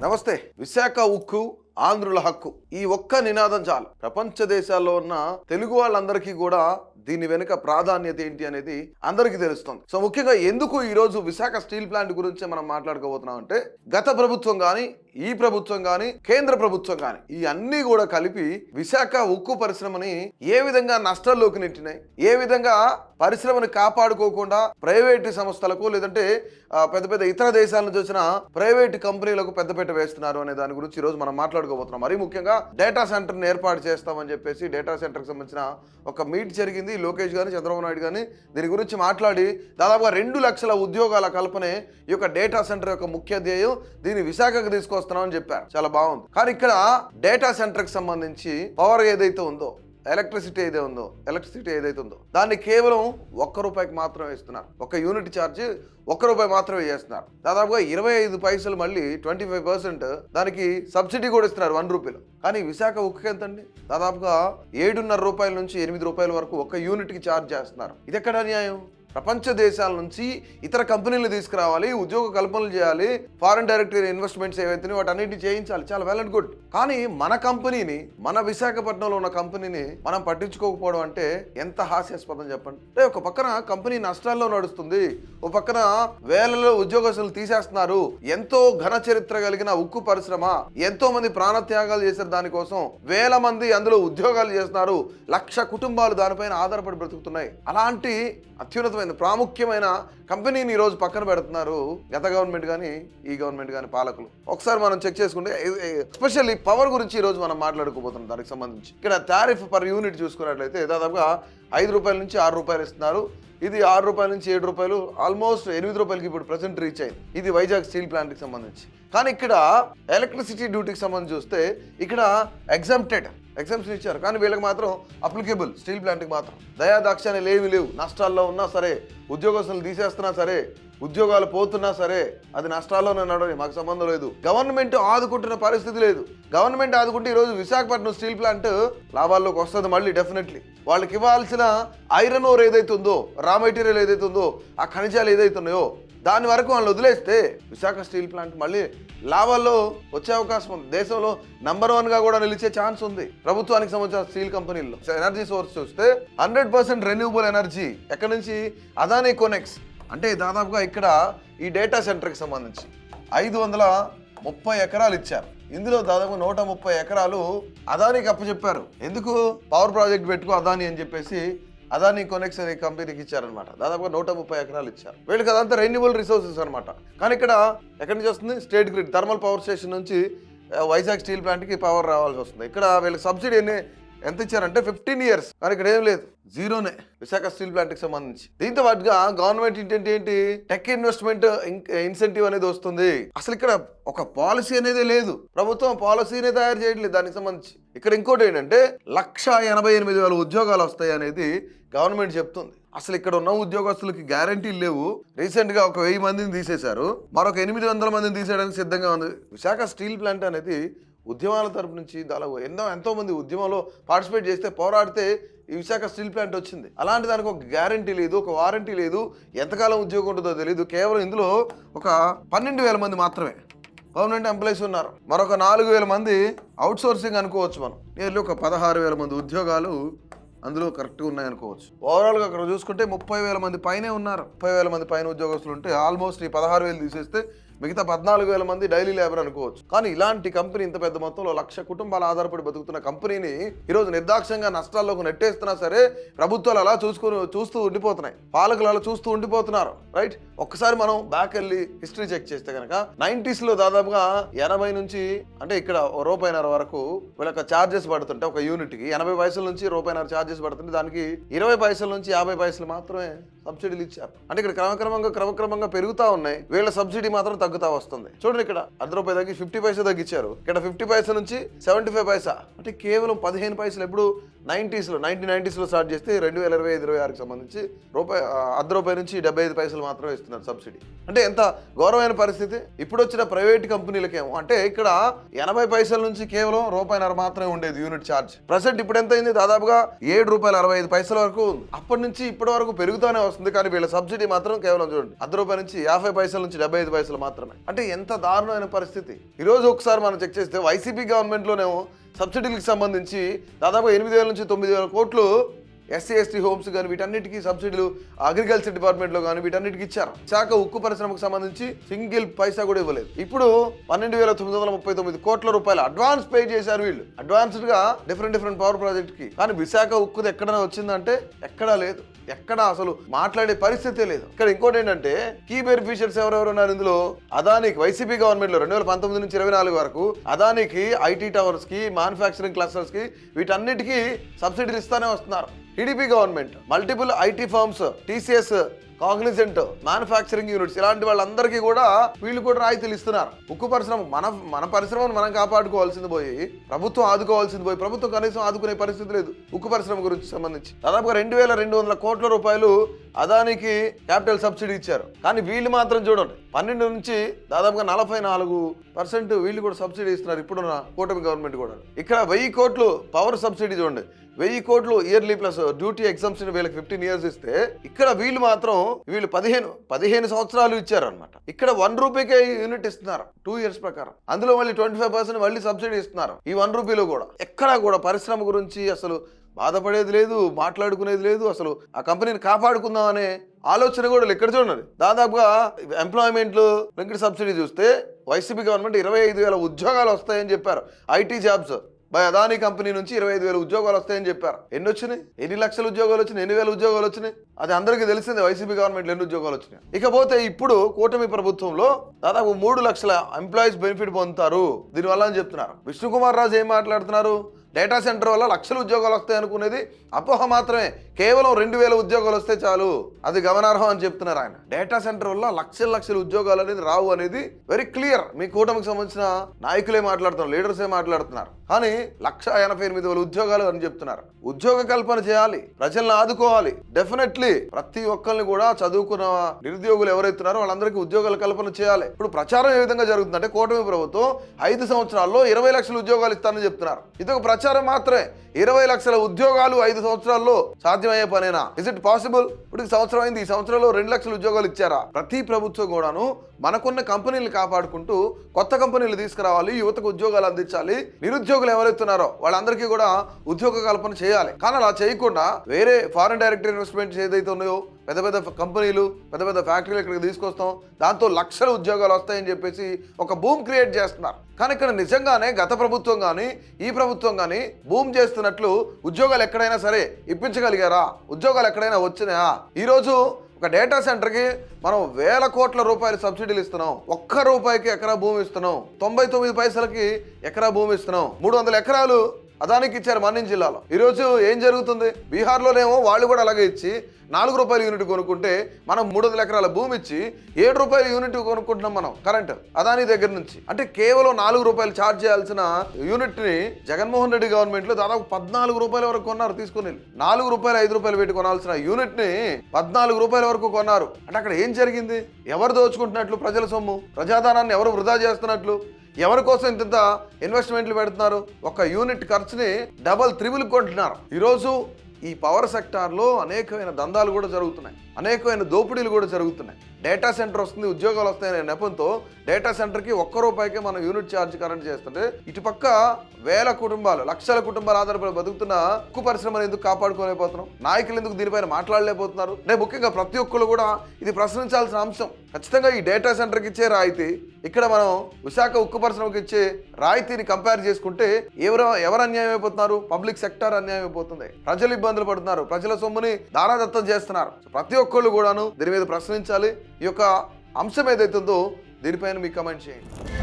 నమస్తే. విశాఖ ఉక్కు ఆంధ్రుల హక్కు, ఈ ఒక్క నినాదం చాలు ప్రపంచ దేశాల్లో ఉన్న తెలుగు వాళ్ళందరికీ కూడా దీని వెనుక ప్రాధాన్యత ఏంటి అనేది అందరికీ తెలుస్తుంది. సో ముఖ్యంగా ఎందుకు ఈరోజు విశాఖ స్టీల్ ప్లాంట్ గురించి మనం మాట్లాడుకోబోతున్నాం అంటే, గత ప్రభుత్వం కానీ ఈ ప్రభుత్వం కానీ కేంద్ర ప్రభుత్వం కానీ ఈ అన్నీ కూడా కలిపి విశాఖ ఉక్కు పరిశ్రమని ఏ విధంగా నష్టాల్లోకి నెట్టినాయి, ఏ విధంగా పరిశ్రమని కాపాడుకోకుండా ప్రైవేటు సంస్థలకు లేదంటే పెద్ద పెద్ద ఇతర దేశాల నుంచి వచ్చిన ప్రైవేటు కంపెనీలకు పెద్దపీట వేస్తున్నారు అనే దాని గురించి ఈరోజు మనం మాట్లాడుకోబోతున్నాం. మరీ ముఖ్యంగా డేటా సెంటర్ని ఏర్పాటు చేస్తామని చెప్పేసి డేటా సెంటర్కి సంబంధించిన ఒక మీట్ జరిగింది. లోకేష్ గాని చంద్రబాబు నాయుడు గాని దీని గురించి మాట్లాడి దాదాపుగా 2 లక్షల ఉద్యోగాల కల్పనే ఈ యొక్క డేటా సెంటర్ యొక్క ముఖ్య ధ్యేయం. దీన్ని విశాఖకు తీసుకొస్తున్నామని చెప్పారు, చాలా బాగుంది. కానీ ఇక్కడ డేటా సెంటర్కి సంబంధించి పవర్ ఏదైతే ఉందో, ఎలక్ట్రిసిటీ ఏదైతే ఉందో దాన్ని కేవలం ₹1 మాత్రమే ఇస్తున్నారు. ఒక యూనిట్ ఛార్జ్ ₹1 మాత్రమే చేస్తున్నారు. దాదాపుగా 25 పైసలు మళ్ళీ 25% దానికి సబ్సిడీ కూడా ఇస్తున్నారు ₹1. కానీ విశాఖ ఉక్కు ఎంతండి? దాదాపుగా ₹7.5 నుంచి ₹8 వరకు ఒక యూనిట్కి ఛార్జ్ చేస్తున్నారు. ఇది ఎక్కడ న్యాయం? ప్రపంచ దేశాల నుంచి ఇతర కంపెనీలు తీసుకురావాలి, ఉద్యోగ కల్పనలు చేయాలి, ఫారెన్ డైరెక్ట్ ఇన్వెస్ట్మెంట్స్ ఏవైతే వాటన్నిటిని చేయించాలి, చాలా వెల్ అండ్ గుడ్. కానీ మన కంపెనీని, మన విశాఖపట్నంలో ఉన్న కంపెనీని మనం పట్టించుకోకపోవడం అంటే ఎంత హాస్యాస్పదం చెప్పండి. అంటే ఒక పక్కన కంపెనీ నష్టాల్లో నడుస్తుంది, ఒక పక్కన వేలలో ఉద్యోగస్తులు తీసేస్తున్నారు. ఎంతో ఘన చరిత్ర కలిగిన ఉక్కు పరిశ్రమ, ఎంతో మంది ప్రాణత్యాగాలు చేశారు దానికోసం, వేల మంది అందులో ఉద్యోగాలు చేస్తున్నారు, 1,00,000 కుటుంబాలు దానిపైన ఆధారపడి బ్రతుకుతున్నాయి. అలాంటి అత్యున్నతమైన ప్రాముఖ్యమైన కంపెనీని ఈరోజు పక్కన పెడుతున్నారు గత గవర్నమెంట్ కానీ ఈ గవర్నమెంట్ కానీ పాలకులు. ఒకసారి మనం చెక్ చేసుకుంటే ఎస్పెషల్లీ పవర్ గురించి ఈరోజు మనం మాట్లాడుకోబోతున్నాం. దానికి సంబంధించి ఇక్కడ టారిఫ్ పర్ యూనిట్ చూసుకున్నట్లయితే దాదాపుగా ₹5 నుంచి ₹6 ఇస్తున్నారు. ఇది ₹6 నుంచి ₹7, ఆల్మోస్ట్ ₹8 ఇప్పుడు ప్రజెంట్ రీచ్ అయింది. ఇది వైజాగ్ స్టీల్ ప్లాంట్కి సంబంధించి. కానీ ఇక్కడ ఎలక్ట్రిసిటీ డ్యూటీకి సంబంధించి చూస్తే ఇక్కడ ఎగ్జామ్షన్ ఇచ్చారు, కానీ వీళ్ళకి మాత్రం అప్లికేబుల్ స్టీల్ ప్లాంట్కి మాత్రం. దయాదాక్షాన్ని ఏమీ లేవు. నష్టాల్లో ఉన్నా సరే, ఉద్యోగస్తులు తీసేస్తున్నా సరే, ఉద్యోగాలు పోతున్నా సరే అది నష్టాల్లోనే నడవని, మాకు సంబంధం లేదు. గవర్నమెంట్ ఆదుకుంటున్న పరిస్థితి లేదు. గవర్నమెంట్ ఆదుకుంటే ఈరోజు విశాఖపట్నం స్టీల్ ప్లాంట్ లాభాల్లోకి వస్తుంది మళ్ళీ డెఫినెట్లీ. వాళ్ళకి ఇవ్వాల్సిన ఐరన్ ఓర్ ఏదైతే ఉందో, రా మెటీరియల్ ఏదైతే ఉందో, ఆ ఖనిజాలు ఏదైతే ఉన్నాయో దాని వరకు వాళ్ళు వదిలేస్తే విశాఖ స్టీల్ ప్లాంట్ మళ్ళీ లాభాల్లో వచ్చే అవకాశం ఉంది. దేశంలో నంబర్ 1గా కూడా నిలిచే ఛాన్స్ ఉంది. ప్రభుత్వానికి సంబంధించిన స్టీల్ కంపెనీల్లో ఎనర్జీ సోర్స్ చూస్తే 100% రెన్యూబుల్ ఎనర్జీ ఎక్కడి నుంచి? అదానీ కొనెక్స్. అంటే దాదాపుగా ఇక్కడ ఈ డేటా సెంటర్కి సంబంధించి 530 ఎకరాలు ఇచ్చారు. ఇందులో దాదాపు 130 ఎకరాలు అదానీకి అప్పచెప్పారు. ఎందుకు? పవర్ ప్రాజెక్ట్ పెట్టుకో అదానీ అని చెప్పేసి అదానీ కొనెక్స్ అనే కంపెనీకి ఇచ్చారనమాట. దాదాపుగా 130 ఎకరాలు ఇచ్చారు. వీళ్ళకి అదంతా రెన్యూబుల్ రిసోర్సెస్ అనమాట. కానీ ఇక్కడ ఎక్కడి నుంచి వస్తుంది? State grid thermal power station నుంచి వైజాగ్ స్టీల్ ప్లాంట్కి పవర్ రావాల్సి వస్తుంది. ఇక్కడ వీళ్ళకి సబ్సిడీ ఎంత ఇచ్చారంటే 15 years. కానీ ఇక్కడ ఏం లేదు, జీరోనే విశాఖ స్టీల్ ప్లాంట్కి సంబంధించి. దీంతో పాటుగా గవర్నమెంట్ ఇంటెంట్ ఏంటి? టెక్ ఇన్వెస్ట్మెంట్ ఇన్సెంటివ్ అనేది వస్తుంది. అసలు ఇక్కడ ఒక పాలసీ అనేది లేదు, ప్రభుత్వం పాలసీనే తయారు చేయట్లేదు దానికి సంబంధించి. ఇక్కడ ఇంకోటి ఏంటంటే 1,88,000 ఉద్యోగాలు వస్తాయి అనేది గవర్నమెంట్ చెప్తుంది. అసలు ఇక్కడ ఉన్న ఉద్యోగస్తులకి గ్యారంటీలు లేవు. రీసెంట్ గా ఒక 1000 మందిని తీసేశారు, మరొక 800 మందిని తీసేయడానికి సిద్ధంగా ఉంది. విశాఖ స్టీల్ ప్లాంట్ అనేది ఉద్యమాల తరపు నుంచి దాదాపు ఎంతో మంది ఉద్యమంలో పార్టిసిపేట్ చేస్తే, పోరాడితే ఈ విశాఖ స్టీల్ ప్లాంట్ వచ్చింది. అలాంటి దానికి ఒక గ్యారంటీ లేదు, ఒక వారంటీ లేదు, ఎంతకాలం ఉద్యోగం ఉంటుందో తెలియదు. కేవలం ఇందులో ఒక 12,000 మంది మాత్రమే పర్మనెంట్ ఎంప్లాయీస్ ఉన్నారు, మరొక 4,000 మంది అవుట్ సోర్సింగ్ అనుకోవచ్చు. మనం నియర్లీ ఒక 16,000 మంది ఉద్యోగాలు అందులో కరెక్ట్గా ఉన్నాయనుకోవచ్చు. ఓవరాల్గా అక్కడ చూసుకుంటే 30,000 మంది పైనే ఉన్నారు. 30,000 మంది పైన ఉద్యోగస్తులు ఉంటే ఆల్మోస్ట్ ఈ 16,000 తీసేస్తే మిగతా 14,000 మంది డైలీ లేబర్ అనుకోవచ్చు. కానీ ఇలాంటి కంపెనీ ఇంత పెద్ద మొత్తంలో 1,00,000 కుటుంబాలు ఆధారపడి బతుకుతున్న కంపెనీని ఈరోజు నిర్దాక్షంగా నష్టాల్లోకి నెట్టేస్తున్నా సరే ప్రభుత్వాలు అలా చూస్తూ ఉండిపోతున్నాయి, పాలకులు అలా చూస్తూ ఉండిపోతున్నారు. రైట్, ఒక్కసారి మనం బ్యాక్ వెళ్ళి హిస్టరీ చెక్ చేస్తే కనుక 90s లో దాదాపుగా 80 నుంచి అంటే ఇక్కడ ₹1.5 వరకు వీళ్ళకి ఛార్జెస్ పడుతుంటే ఒక యూనిట్కి 80 పైసల నుంచి ₹1.5 ఛార్జెస్ పడుతుంటే దానికి 20 పైసల నుంచి 50 పైసలు మాత్రమే సబ్సిడీలు ఇచ్చారు. అంటే ఇక్కడ క్రమక్రమంగా పెరుగుతా ఉన్నాయి, వీళ్ళ సబ్సిడీ మాత్రం తగ్గుతా వస్తుంది. చూడండి, ఇక్కడ ₹1 తగ్గి 50 పైసలు తగ్గించారు. ఇక్కడ 50 పైసల నుంచి 75 పైసా, అంటే కేవలం 15 పైసలు. ఎప్పుడు 90s 1990s స్టార్ట్ చేస్తే 2025-26కి సంబంధించి ₹1 నుంచి 75 పైసలు మాత్రమే ఇస్తున్నారు సబ్సిడీ. అంటే ఎంత ఘోరమైన పరిస్థితి. ఇప్పుడు వచ్చిన ప్రైవేట్ కంపెనీలకేమో అంటే ఇక్కడ 80 పైసల నుంచి కేవలం ₹1.5 మాత్రమే ఉండేది యూనిట్ ఛార్జ్. ప్రెసెంట్ ఇప్పుడు ఎంత అయింది? దాదాపుగా ₹7.65 వరకు ఉంది. అప్పటి నుంచి ఇప్పటి వరకు పెరుగుతూనే వస్తుంది. కానీ వీళ్ళ సబ్సిడీ మాత్రం కేవలం చూడండి ₹1 నుంచి 50 పైసల నుంచి 75 పైసలు మాత్రమే. అంటే ఎంత దారుణమైన పరిస్థితి. ఈరోజు ఒకసారి మనం చెక్ చేస్తే వైసీపీ గవర్నమెంట్లోనేమో సబ్సిడీలకు సంబంధించి దాదాపు 8,000 నుంచి 9,000 కోట్లు SC/ST హోమ్స్ కానీ వీటన్నిటికీ సబ్సిడీలు అగ్రికల్చర్ డిపార్ట్మెంట్లో కానీ వీటన్నిటికి ఇచ్చారు. శాఖ ఉక్కు పరిశ్రమకు సంబంధించి సింగిల్ పైసా కూడా ఇవ్వలేదు. ఇప్పుడు 12,939 కోట్ల రూపాయలు అడ్వాన్స్ పే చేశారు వీళ్ళు. అడ్వాన్స్డ్గా డిఫరెంట్ పవర్ ప్రాజెక్ట్కి. కానీ విశాఖ ఉక్కుది ఎక్కడైనా వచ్చిందంటే ఎక్కడా లేదు. ఎక్కడ అసలు మాట్లాడే పరిస్థితే లేదు. ఇక్కడ ఇంకోటి ఏంటంటే కీ బెనిఫిషియర్స్ ఎవరెవరు ఉన్నారు ఇందులో? అదానికి వైసీపీ గవర్నమెంట్ లో 2019 నుంచి 24 వరకు అదానికి ఐటీ టవర్స్ కి, మ్యానుఫ్యాక్చరింగ్ క్లస్టర్స్ కి వీటన్నిటికీ సబ్సిడీలు ఇస్తానే వస్తున్నారు. TDP government multiple IT firms, TCS, Cognizant, manufacturing units ఇలాంటి వాళ్ళందరికీ కూడా వీళ్ళు కూడా రాయితీలు ఇస్తున్నారు. ఉక్కు పరిశ్రమ మన పరిశ్రమను మనం కాపాడుకోవాల్సింది పోయి ప్రభుత్వం ఆదుకోవాల్సింది పోయి ప్రభుత్వం కనీసం ఆదుకునే పరిస్థితి లేదు. ఉక్కు పరిశ్రమ గురించి సంబంధించి దాదాపుగా 2,200 కోట్ల రూపాయలు అదానికి క్యాపిటల్ సబ్సిడీ ఇచ్చారు. కానీ వీళ్ళు మాత్రం చూడండి 12 నుంచి దాదాపుగా 44% వీళ్ళు కూడా సబ్సిడీ ఇస్తున్నారు ఇప్పుడున్న కూటమి గవర్నమెంట్ కూడా. ఇక్కడ 1000 కోట్లు పవర్ సబ్సిడీ చూడండి, 1000 కోట్లు ఇయర్లీ ప్లస్ డ్యూటీ ఎగ్జామ్షన్ వీళ్ళకి 15 ఇయర్స్ ఇస్తే ఇక్కడ వీళ్ళు మాత్రం 15 సంవత్సరాలు ఇచ్చారు అనమాట. ఇక్కడ ₹1 యూనిట్ ఇస్తున్నారు 2 ఇయర్స్ ప్రకారం. అందులో మళ్ళీ 25% మళ్ళీ సబ్సిడీ ఇస్తున్నారు ఈ ₹1 కూడా. ఎక్కడా కూడా పరిశ్రమ గురించి అసలు బాధపడేది లేదు, మాట్లాడుకునేది లేదు. అసలు ఆ కంపెనీని కాపాడుకుందాం అనే ఆలోచన కూడా ఎక్కడ చూడండి. దాదాపుగా ఎంప్లాయ్మెంట్ లింక్డ్ సబ్సిడీ చూస్తే వైసీపీ గవర్నమెంట్ 25,000 ఉద్యోగాలు వస్తాయని చెప్పారు. IT jobs by Adani company నుంచి 25,000 ఉద్యోగాలు వస్తాయని చెప్పారు. ఎన్ని వచ్చినాయి? ఎన్ని లక్షల ఉద్యోగాలు వచ్చినాయి? ఎన్ని వేల ఉద్యోగాలు వచ్చినాయి? అది అందరికీ తెలిసిందే వైసీపీ గవర్నమెంట్లో ఎన్ని ఉద్యోగాలు వచ్చినాయి. ఇకపోతే ఇప్పుడు కూటమి ప్రభుత్వంలో దాదాపు 3 లక్షల ఎంప్లాయీస్ బెనిఫిట్ పొందుతారు దీనివల్ల అని చెప్తున్నారు. విష్ణుకుమార్ రాజు ఏం మాట్లాడుతున్నారు? డేటా సెంటర్ వల్ల లక్షల ఉద్యోగాలు వస్తాయి అనుకునేది అపోహ మాత్రమే. కేవలం 2,000 ఉద్యోగాలు వస్తే చాలు, అది గమనార్హం అని చెప్తున్నారు ఆయన. డేటా సెంటర్ వల్ల లక్షల ఉద్యోగాలు అనేది రావు అనేది వెరీ క్లియర్. మీ కూటమికి సంబంధించిన నాయకులే మాట్లాడుతున్నారు, లీడర్సే మాట్లాడుతున్నారు. కానీ 1,88,000 ఉద్యోగాలు అని చెప్తున్నారు. ఉద్యోగ కల్పన చేయాలి, ప్రజలను ఆదుకోవాలి. డెఫినెట్లీ ప్రతి ఒక్కరిని కూడా చదువుకున్న నిరుద్యోగులు ఎవరైతున్నారో వాళ్ళందరికీ ఉద్యోగాల కల్పన చేయాలి. ఇప్పుడు ప్రచారం ఏ విధంగా జరుగుతుందంటే కూటమి ప్రభుత్వం 5 సంవత్సరాల్లో 20 లక్షల ఉద్యోగాలు ఇస్తానని చెప్తున్నారు. ఇది ఒక ప్రచారం మాత్రమే. 20 లక్షల ఉద్యోగాలు 5 సంవత్సరాల్లో సాధ్యమయ్యే పనేనా? Is it possible? ఇప్పుడు సంవత్సరం అయింది, ఈ సంవత్సరంలో 2 లక్షల ఉద్యోగాలు ఇచ్చారా? ప్రతి ప్రభుత్వం కూడాను మనకున్న కంపెనీలు కాపాడుకుంటూ కొత్త కంపెనీలు తీసుకురావాలి, యువతకు ఉద్యోగాలు అందించాలి. నిరుద్యోగులు ఎవరైతున్నారో వాళ్ళందరికీ కూడా ఉద్యోగ కల్పన చేయాలి. కానీ అలా చేయకుండా వేరే ఫారిన్ డైరెక్ట్ ఇన్వెస్ట్మెంట్స్ ఏదైతే ఉన్నాయో పెద్ద కంపెనీలు, పెద్ద ఫ్యాక్టరీలు ఇక్కడికి తీసుకొస్తాం, దాంతో లక్షల ఉద్యోగాలు వస్తాయని చెప్పేసి ఒక బూమ్ క్రియేట్ చేస్తున్నారు. కానీ ఇక్కడ నిజంగానే గత ప్రభుత్వం కానీ ఈ ప్రభుత్వం కానీ బూమ్ చేస్తున్నట్లు ఉద్యోగాలు ఎక్కడైనా సరే ఇప్పించగలిగారా? ఉద్యోగాలు ఎక్కడైనా వచ్చినాయా? ఈరోజు ఒక డేటా సెంటర్కి మనం వేల కోట్ల రూపాయలు సబ్సిడీలు ఇస్తున్నాం. ₹1 ఎకరా భూమి ఇస్తున్నాం. 99 పైసలకి ఎకరా భూమి ఇస్తున్నాం. 300 ఎకరాలు అదానికి ఇచ్చారు మన్యం జిల్లాలో. ఈరోజు ఏం జరుగుతుంది? బీహార్లోనేమో వాళ్ళు కూడా అలాగే ఇచ్చి ₹4 యూనిట్ కొనుక్కుంటే మనం 300 ఎకరాల భూమి ఇచ్చి ₹7 యూనిట్ కొనుక్కుంటున్నాం మనం కరెంట్ అదానీ దగ్గర నుంచి. అంటే కేవలం ₹4 ఛార్జ్ చేయాల్సిన యూనిట్ ని జగన్మోహన్ రెడ్డి గవర్నమెంట్ లో దాదాపు ₹14 వరకు కొన్నారు. తీసుకుని ₹4, ₹5 పెట్టి కొనాల్సిన యూనిట్ ని ₹14 వరకు కొన్నారు. అంటే అక్కడ ఏం జరిగింది? ఎవరు దోచుకుంటున్నట్లు ప్రజల సొమ్ము? ప్రజాధనాన్ని ఎవరు వృధా చేస్తున్నట్లు? ఎవరి కోసం ఇంత ఇన్వెస్ట్మెంట్లు పెడుతున్నారు? ఒక యూనిట్ ఖర్చుని డబల్ త్రిబుల్ కొంటున్నారు. ఈరోజు ఈ పవర్ సెక్టార్లో అనేకమైన దందాలు కూడా జరుగుతున్నాయి, అనేకమైన దోపిడీలు కూడా జరుగుతున్నాయి. డేటా సెంటర్ వస్తుంది, ఉద్యోగాలు వస్తాయనే నెపంతో డేటా సెంటర్కి ₹1 మనం యూనిట్ ఛార్జ్ కరెంట్ చేస్తుంటే ఇటుపక్క వేల కుటుంబాలు, లక్షల కుటుంబాలు ఆధారపడి బతుకుతున్న ఉక్కు పరిశ్రమను ఎందుకు కాపాడుకోలేకపోతున్నాం? నాయకులు ఎందుకు దీనిపైన మాట్లాడలేకపోతున్నారు? నేను ముఖ్యంగా ప్రతి ఒక్కరు కూడా ఇది ప్రశ్నించాల్సిన అంశం. ఖచ్చితంగా ఈ డేటా సెంటర్కి ఇచ్చే రాయితీ ఇక్కడ మనం విశాఖ ఉక్కు పరిశ్రమకి ఇచ్చే రాయితీని కంపేర్ చేసుకుంటే ఎవరు అన్యాయం అయిపోతున్నారు? పబ్లిక్ సెక్టార్ అన్యాయం అయిపోతుంది. ప్రజలు ఇబ్బందులు పడుతున్నారు, ప్రజల సొమ్ముని దారాదత్తం చేస్తున్నారు. ప్రతి ఒక్కళ్ళు కూడాను దీని మీద ప్రశ్నించాలి. ఈ యొక్క అంశం ఏదైతుందో దీనిపైన మీకు కమెంట్ చేయండి.